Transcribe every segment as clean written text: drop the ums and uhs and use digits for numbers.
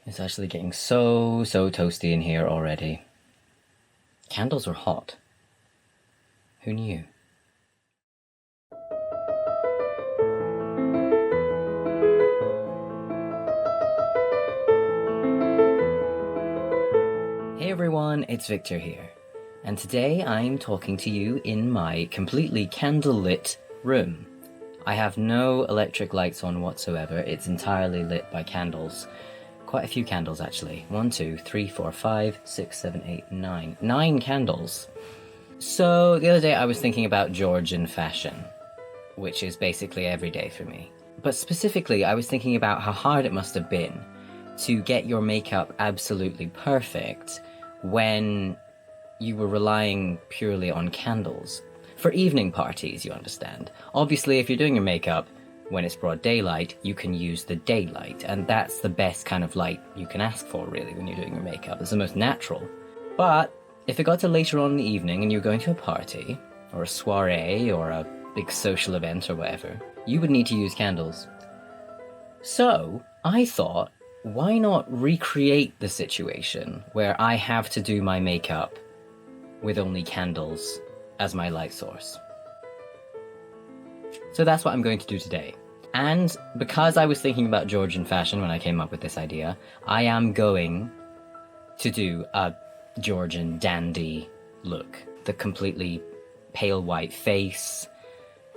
It's actually getting so toasty in here already. Candles are hot. Who knew? Hey everyone, it's Victor here. And today I'm talking to you in my completely candlelit room. I have no electric lights on whatsoever, it's entirely lit by candles. Quite a few candles actually. 1, 2, 3, 4, 5, 6, 7, 8, 9. 9 candles. So the other day I was thinking about Georgian fashion, which is basically every day for me. But specifically I was thinking about how hard it must have been to get your makeup absolutely perfect when you were relying purely on candles. For evening parties, you understand. Obviously, if you're doing your makeup when it's broad daylight, you can use the daylight, and that's the best kind of light you can ask for, really, when you're doing your makeup. It's the most natural. But if it got to later on in the evening and you were going to a party, or a soiree, or a big social event or whatever, you would need to use candles. So, I thought, why not recreate the situation where I have to do my makeup with only candles as my light source? So that's what I'm going to do today. And because I was thinking about Georgian fashion when I came up with this idea, I am going to do a Georgian dandy look. The completely pale white face,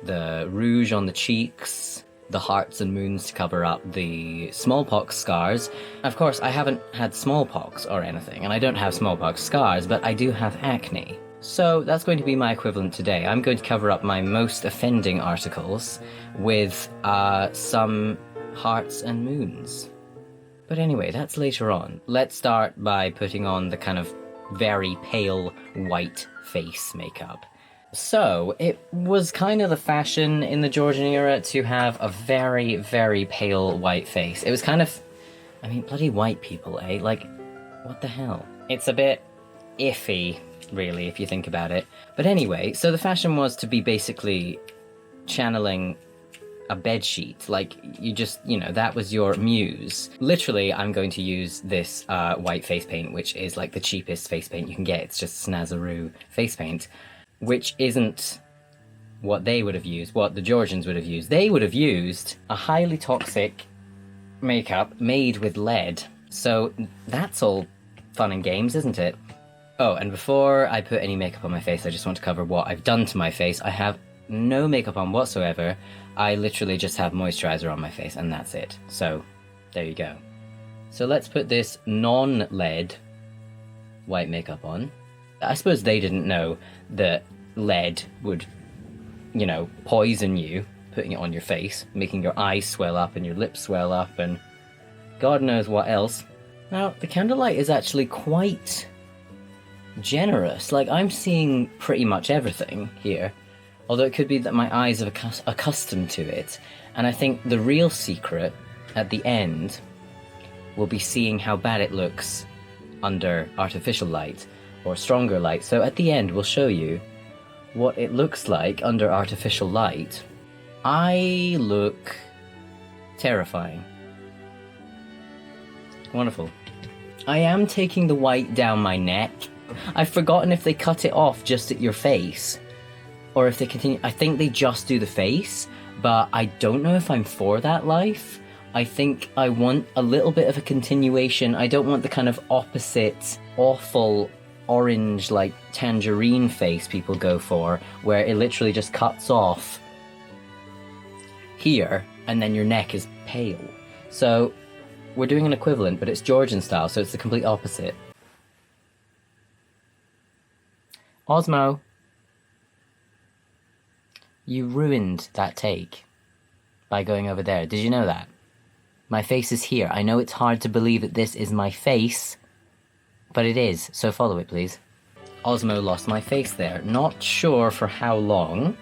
the rouge on the cheeks, the hearts and moons to cover up the smallpox scars. Of course, I haven't had smallpox or anything, and I don't have smallpox scars, but I do have acne. So that's going to be my equivalent today. I'm going to cover up my most offending articles with some hearts and moons. But anyway, that's later on. Let's start by putting on the kind of very pale white face makeup. So, it was kind of the fashion in the Georgian era to have a very, very pale white face. It was kind of... I mean, bloody white people, eh? Like, what the hell? It's a bit iffy, really, if you think about it. But anyway, so the fashion was to be basically channeling a bedsheet. Like, you just, you know, that was your muse. Literally, I'm going to use this white face paint, which is like the cheapest face paint you can get. It's just Snazaroo face paint. Which isn't what they would have used, what the Georgians would have used. They would have used a highly toxic makeup made with lead. So that's all fun and games, isn't it? Oh, and before I put any makeup on my face, I just want to cover what I've done to my face. I have no makeup on whatsoever. I literally just have moisturizer on my face, and that's it. So, there you go. So let's put this non-lead white makeup on. I suppose they didn't know that lead would, you know, poison you, putting it on your face, making your eyes swell up and your lips swell up and God knows what else. Now, the candlelight is actually quite generous. Like, I'm seeing pretty much everything here, although it could be that my eyes are accustomed to it. And I think the real secret at the end will be seeing how bad it looks under artificial light or stronger light. So at the end we'll show you what it looks like under artificial light. I look terrifying. Wonderful. I am taking the white down my neck. I've forgotten if they cut it off just at your face or if they continue. I think they just do the face, but I don't know if I'm for that life. I think I want a little bit of a continuation. I don't want the kind of opposite, awful orange, like tangerine face people go for, where it literally just cuts off here and then your neck is pale. So we're doing an equivalent, but it's Georgian style, so it's the complete opposite. Osmo, you ruined that take by going over there. Did you know that? My face is here. I know it's hard to believe that this is my face, but it is, so follow it, please. Osmo lost my face there. Not sure for how long,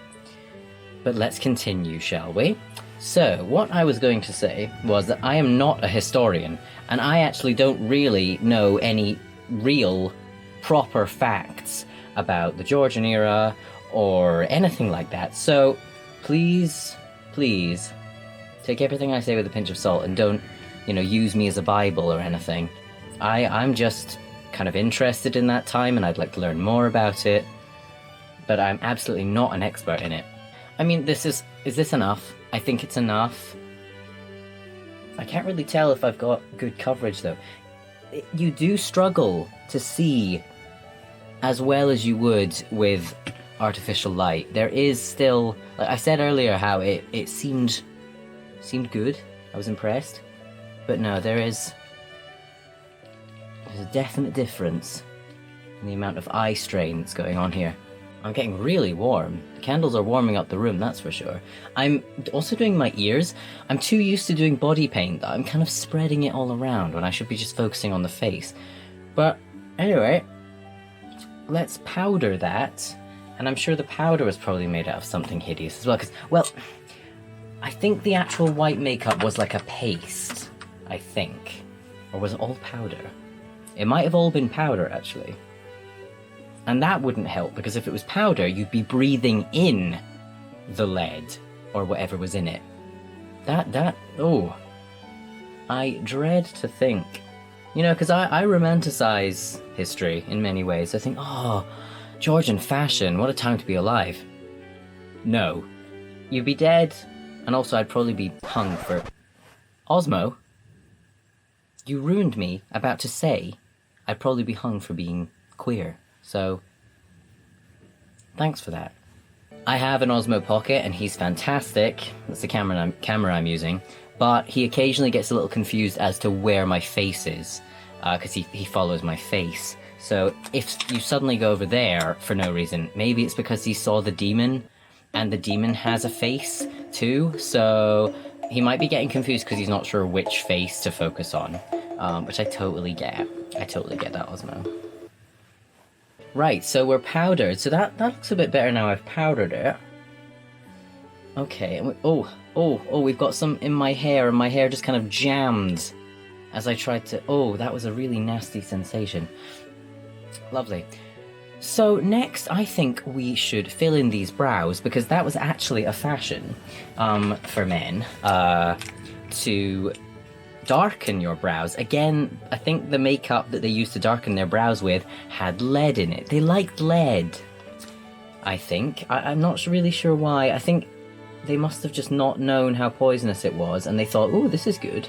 but let's continue, shall we? So, what I was going to say was that I am not a historian, and I actually don't really know any real, proper facts about the Georgian era or anything like that. So, please, take everything I say with a pinch of salt and don't use me as a Bible or anything. I'm just kind of interested in that time, and I'd like to learn more about it, but I'm absolutely not an expert in it. I mean, is this enough? I think it's enough. I can't really tell if I've got good coverage, though. You do struggle to see as well as you would with artificial light. There is still, like I said earlier, how it seemed good. I was impressed. But no, there's a definite difference in the amount of eye strain that's going on here. I'm getting really warm. The candles are warming up the room, that's for sure. I'm also doing my ears. I'm too used to doing body paint that I'm kind of spreading it all around when I should be just focusing on the face. But anyway, let's powder that. And I'm sure the powder was probably made out of something hideous as well, because, well, I think the actual white makeup was like a paste, I think. Or was it all powder? It might have all been powder, actually. And that wouldn't help, because if it was powder, you'd be breathing in the lead, or whatever was in it. Oh. I dread to think. Because I romanticize history in many ways. I think, oh, Georgian fashion, what a time to be alive. No. You'd be dead, and also I'd probably be hung for... Osmo? You ruined me about to say I'd probably be hung for being queer. So, thanks for that. I have an Osmo Pocket, and he's fantastic. That's the camera I'm using. But he occasionally gets a little confused as to where my face is, because he follows my face. So if you suddenly go over there for no reason, maybe it's because he saw the demon, and the demon has a face too. So he might be getting confused because he's not sure which face to focus on, which I totally get. I totally get that, Osmo. Right, so we're powdered. So that looks a bit better now I've powdered it. Okay, we've got some in my hair, and my hair just kind of jammed as I tried to... Oh, that was a really nasty sensation. Lovely. So next, I think we should fill in these brows, because that was actually a fashion for men to darken your brows. Again, I think the makeup that they used to darken their brows with had lead in it. They liked lead, I think. I'm not really sure why. I think they must have just not known how poisonous it was, and they thought, oh, this is good.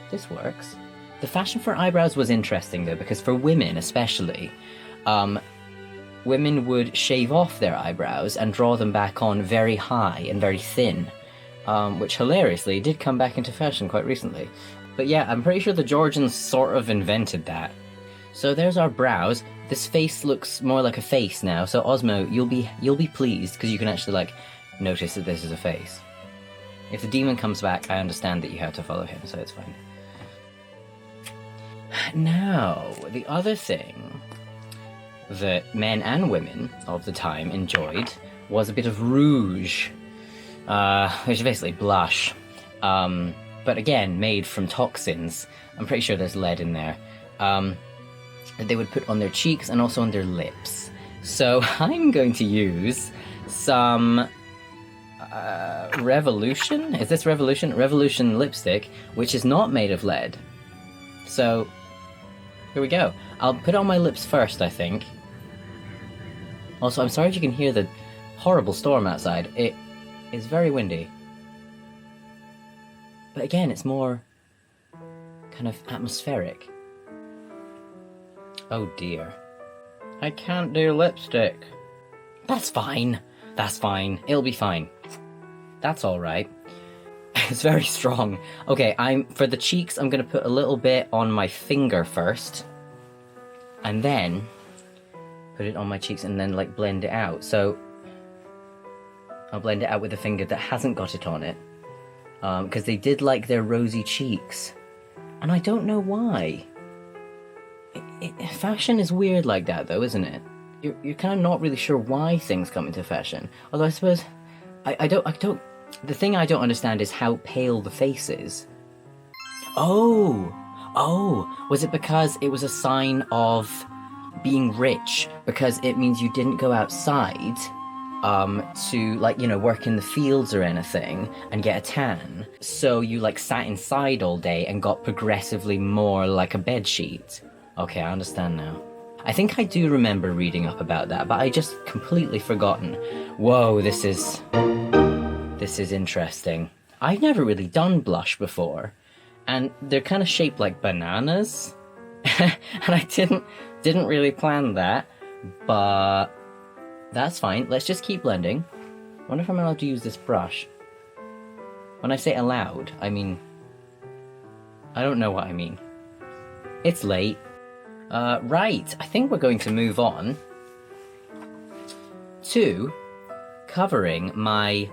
This works. The fashion for eyebrows was interesting, though, because for women especially, women would shave off their eyebrows and draw them back on very high and very thin. Which hilariously did come back into fashion quite recently. But yeah, I'm pretty sure the Georgians sort of invented that. So there's our brows. This face looks more like a face now, so Osmo, you'll be pleased, because you can actually, like, notice that this is a face. If the demon comes back, I understand that you have to follow him, so it's fine. Now, the other thing that men and women of the time enjoyed was a bit of rouge. Which is basically blush, but again, made from toxins. I'm pretty sure there's lead in there. That they would put on their cheeks and also on their lips. So I'm going to use some Revolution? Is this Revolution? Revolution lipstick, which is not made of lead. So here we go. I'll put it on my lips first, I think. Also, I'm sorry if you can hear the horrible storm outside. It's very windy. But again, it's more kind of atmospheric. Oh dear. I can't do lipstick. That's fine. That's fine. It'll be fine. That's alright. It's very strong. Okay, for the cheeks, I'm gonna put a little bit on my finger first. And then put it on my cheeks and then, like, blend it out. So I'll blend it out with a finger that hasn't got it on it. Because they did like their rosy cheeks. And I don't know why. Fashion is weird like that, though, isn't it? You're kind of not really sure why things come into fashion. Although I suppose... I don't... The thing I don't understand is how pale the face is. Oh! Was it because it was a sign of being rich? Because it means you didn't go outside... to, like, you know, work in the fields or anything and get a tan. So you, like, sat inside all day and got progressively more like a bedsheet. Okay, I understand now. I think I do remember reading up about that, but I just completely forgotten. Whoa, this is interesting. I've never really done blush before, and they're kind of shaped like bananas, and I didn't really plan that, but that's fine. Let's just keep blending. I wonder if I'm allowed to use this brush. When I say allowed, I mean... I don't know what I mean. It's late. Right, I think we're going to move on to covering my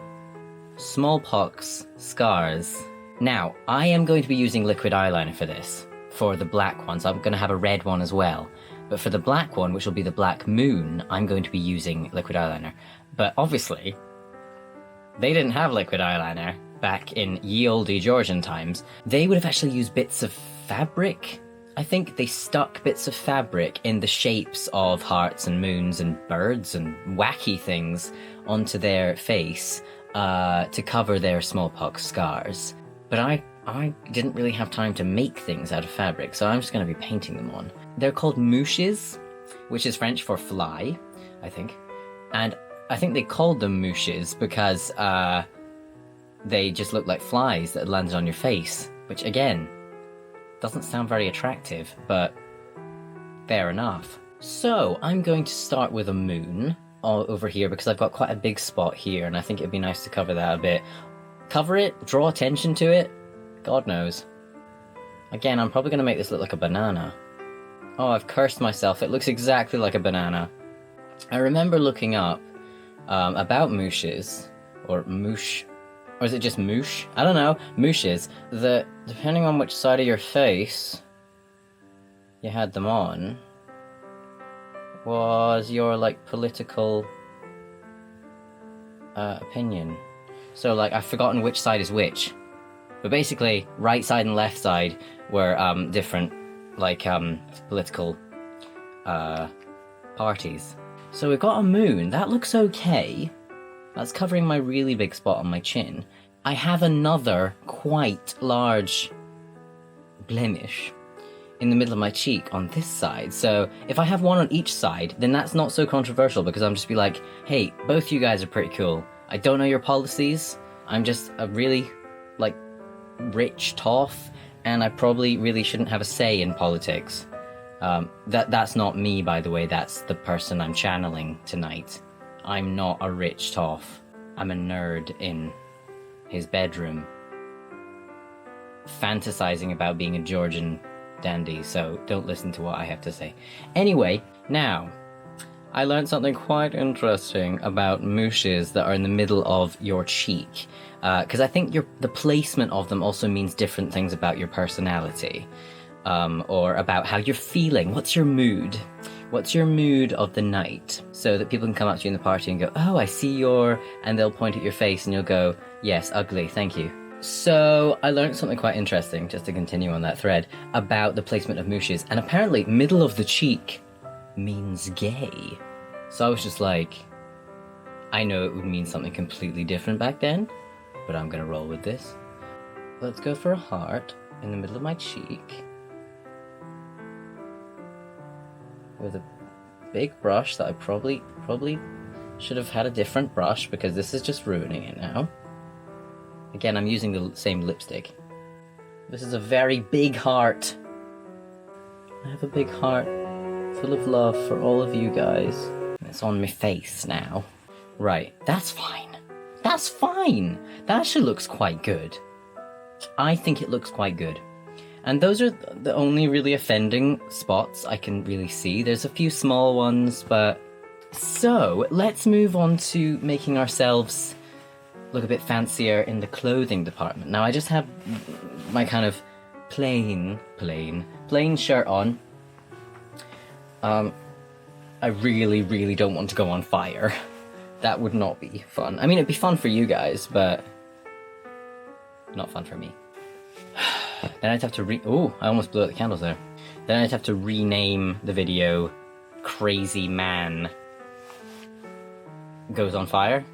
smallpox scars. Now, I am going to be using liquid eyeliner for this, for the black one, so I'm going to have a red one as well. But for the black one, which will be the Black Moon, I'm going to be using liquid eyeliner. But obviously, they didn't have liquid eyeliner back in ye olde Georgian times. They would have actually used bits of fabric. I think they stuck bits of fabric in the shapes of hearts and moons and birds and wacky things onto their face to cover their smallpox scars. But I didn't really have time to make things out of fabric, so I'm just going to be painting them on. They're called mushes, which is French for fly, I think. And I think they called them mushes because they just look like flies that landed on your face, which again, doesn't sound very attractive, but fair enough. So I'm going to start with a moon all over here because I've got quite a big spot here, and I think it'd be nice to cover that a bit. Cover it, draw attention to it, God knows. Again, I'm probably going to make this look like a banana. Oh, I've cursed myself, it looks exactly like a banana. I remember looking up about moushes, or moosh, or is it just moosh? I don't know, moushes, that depending on which side of your face you had them on, was your, like, political opinion. So, like, I've forgotten which side is which. But basically, right side and left side were different, like, political parties. So we've got a moon. That looks okay. That's covering my really big spot on my chin. I have another quite large blemish in the middle of my cheek on this side. So if I have one on each side, then that's not so controversial because I'm just be like, hey, both you guys are pretty cool. I don't know your policies. I'm just a really, like, rich toff, and I probably really shouldn't have a say in politics. That's not me, by the way. That's the person I'm channeling tonight. I'm not a rich toff. I'm a nerd in his bedroom, fantasizing about being a Georgian dandy, so don't listen to what I have to say. Anyway, now, I learned something quite interesting about moushes that are in the middle of your cheek, because I think the placement of them also means different things about your personality, or about how you're feeling. What's your mood? What's your mood of the night? So that people can come up to you in the party and go, oh, I see your... and they'll point at your face and you'll go, yes, ugly, thank you. So I learned something quite interesting, just to continue on that thread, about the placement of moushes, and apparently middle of the cheek means gay. So I was just like, I know it would mean something completely different back then, but I'm gonna roll with this. Let's go for a heart in the middle of my cheek with a big brush that I probably should have had a different brush because this is just ruining it now. Again, I'm using the same lipstick. This is a very big heart. I have a big heart full of love for all of you guys. It's on my face now. Right, that's fine. That's fine! That actually looks quite good. I think it looks quite good. And those are the only really offending spots I can really see. There's a few small ones, but... So, let's move on to making ourselves look a bit fancier in the clothing department. Now, I just have my kind of plain shirt on. I really don't want to go on fire. That would not be fun. I mean, it'd be fun for you guys, but not fun for me. Then I'd have to oh, I almost blew out the candles there. Then I'd have to rename the video Crazy Man. goes on fire.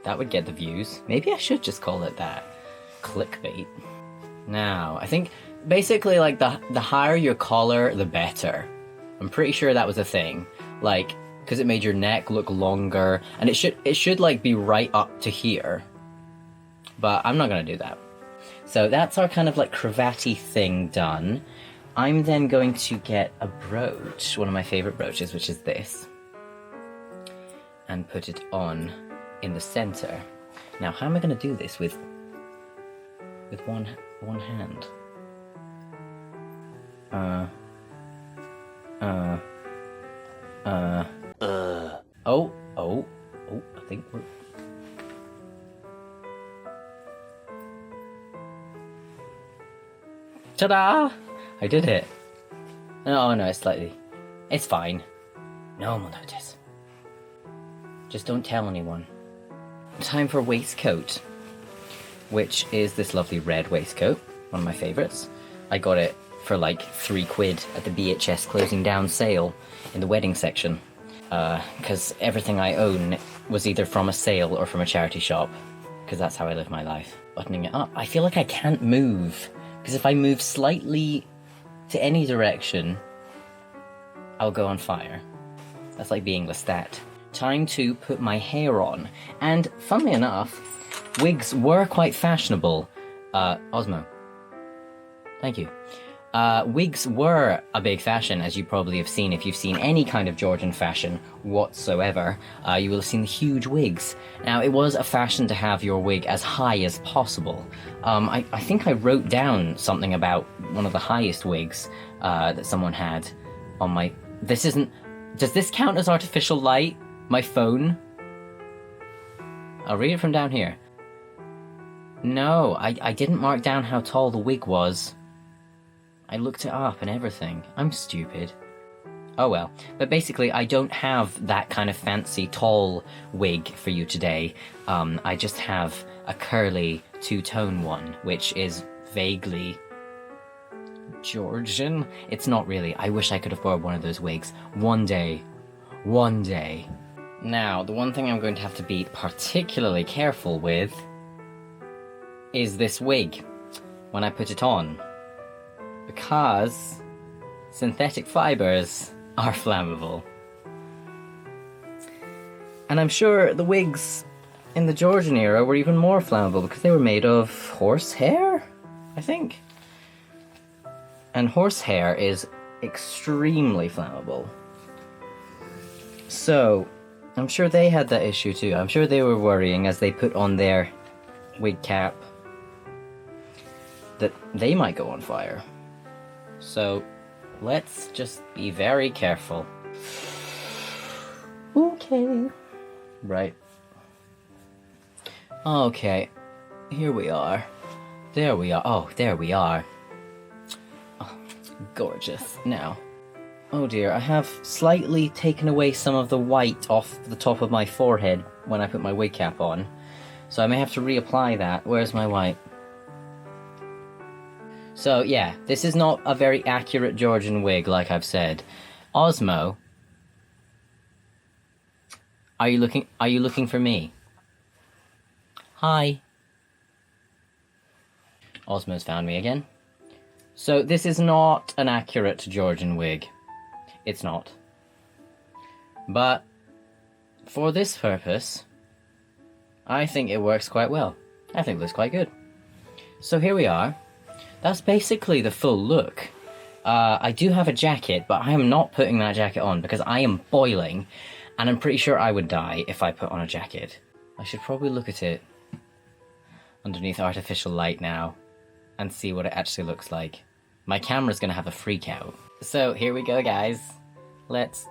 That would get the views. Maybe I should just call it that. Clickbait. Now, I think basically like the higher your collar, the better. I'm pretty sure that was a thing. Like, because it made your neck look longer, and it should like be right up to here. But I'm not gonna do that. So that's our kind of like cravatty thing done. I'm then going to get a brooch, one of my favorite brooches, which is this, and put it on in the center. Now, how am I going to do this with one hand? Oh, I think we're... Ta-da! I did it. Oh no, it's fine. No one will notice. Just don't tell anyone. Time for waistcoat, which is this lovely red waistcoat, one of my favourites. I got it for like £3 at the BHS closing down sale in the wedding section, because everything I own was either from a sale or from a charity shop, because that's how I live my life. Buttoning it up. I feel like I can't move, because if I move slightly to any direction, I'll go on fire. That's like being Lestat. Time to put my hair on. And funnily enough, wigs were quite fashionable. Osmo. Thank you. Wigs were a big fashion, as you probably have seen. If you've seen any kind of Georgian fashion whatsoever, you will have seen the huge wigs. Now, it was a fashion to have your wig as high as possible. I think I wrote down something about one of the highest wigs that someone had on my... This isn't... Does this count as artificial light? My phone? I'll read it from down here. No, I didn't mark down how tall the wig was. I looked it up and everything. I'm stupid. Oh well. But basically, I don't have that kind of fancy tall wig for you today. I just have a curly two-tone one, which is vaguely Georgian. It's not really. I wish I could afford one of those wigs. One day. One day. Now, the one thing I'm going to have to be particularly careful with is this wig when I put it on, because synthetic fibers are flammable. And I'm sure the wigs in the Georgian era were even more flammable because they were made of horsehair, I think. And horsehair is extremely flammable. So, I'm sure they had that issue too. I'm sure they were worrying as they put on their wig cap that they might go on fire. So, let's just be very careful. Okay. Right. Okay. Here we are. There we are. Oh, there we are. Oh, gorgeous. Now. Oh dear, I have slightly taken away some of the white off the top of my forehead when I put my wig cap on. So I may have to reapply that. Where's my white? So yeah, this is not a very accurate Georgian wig, like I've said. Osmo, are you looking for me? Hi. Osmo's found me again. So this is not an accurate Georgian wig. It's not. But for this purpose, I think it works quite well. I think it looks quite good. So here we are. That's basically the full look. I do have a jacket, but I am not putting that jacket on because I am boiling, and I'm pretty sure I would die if I put on a jacket. I should probably look at it underneath artificial light now and see what it actually looks like. My camera's gonna have a freak out. So here we go, guys. Let's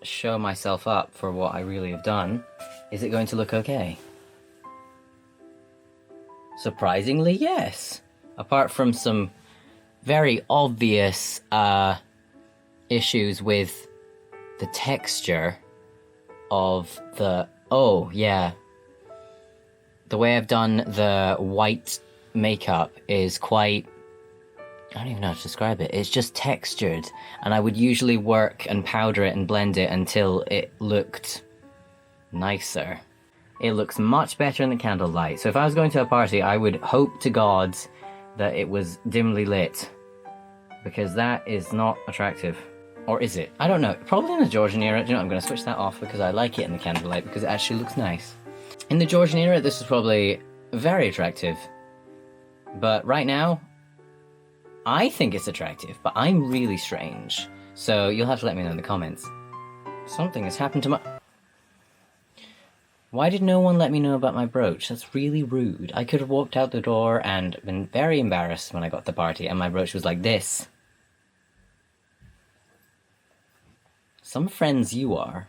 show myself up for what I really have done. Is it going to look okay? Surprisingly, yes. Apart from some very obvious issues with the texture of the... Oh, yeah. The way I've done the white makeup is quite I don't even know how to describe it. It's just textured, and I would usually work and powder it and blend it until it looked nicer. It looks much better in the candlelight. So if I was going to a party, I would hope to God that it was dimly lit, because that is not attractive. Or is it? I don't know. Probably in the Georgian era. Do you know, I'm going to switch that off because I like it in the candlelight because it actually looks nice. In the Georgian era, this is probably very attractive. But right now, I think it's attractive, but I'm really strange. So you'll have to let me know in the comments. Something has happened to my... Why did no one let me know about my brooch? That's really rude. I could have walked out the door and been very embarrassed when I got to the party and my brooch was like this. Some friends you are.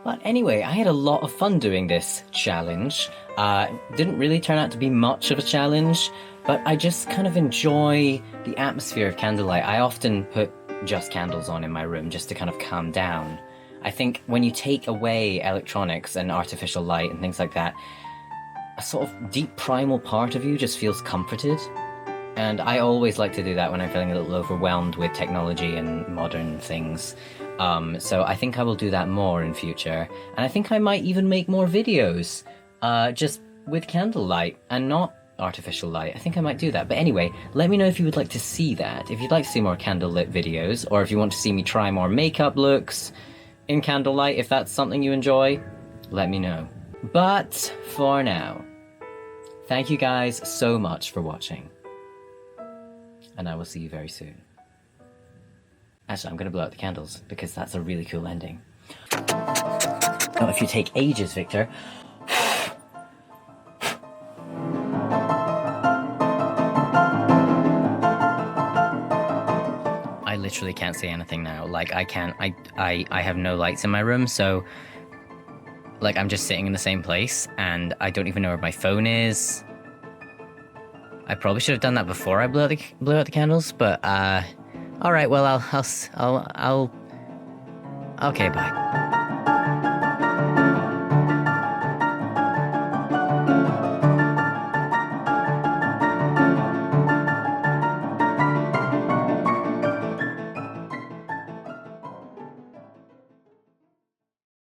But anyway, I had a lot of fun doing this challenge. Didn't really turn out to be much of a challenge, but I just kind of enjoy the atmosphere of candlelight. I often put just candles on in my room just to kind of calm down. I think when you take away electronics and artificial light and things like that, a sort of deep primal part of you just feels comforted. And I always like to do that when I'm feeling a little overwhelmed with technology and modern things. So I think I will do that more in future. And I think I might even make more videos just with candlelight and not artificial light. I think I might do that. But anyway, let me know if you would like to see that. If you'd like to see more candlelit videos, or if you want to see me try more makeup looks in candlelight, if that's something you enjoy, let me know. But for now, thank you guys so much for watching. And I will see you very soon. Actually, I'm going to blow out the candles, because that's a really cool ending. Not if you take ages, Victor. I literally can't see anything now. Like, I have no lights in my room, so... Like, I'm just sitting in the same place, and I don't even know where my phone is. I probably should have done that before I blew out the candles, but, alright, well, I'll... Okay, bye.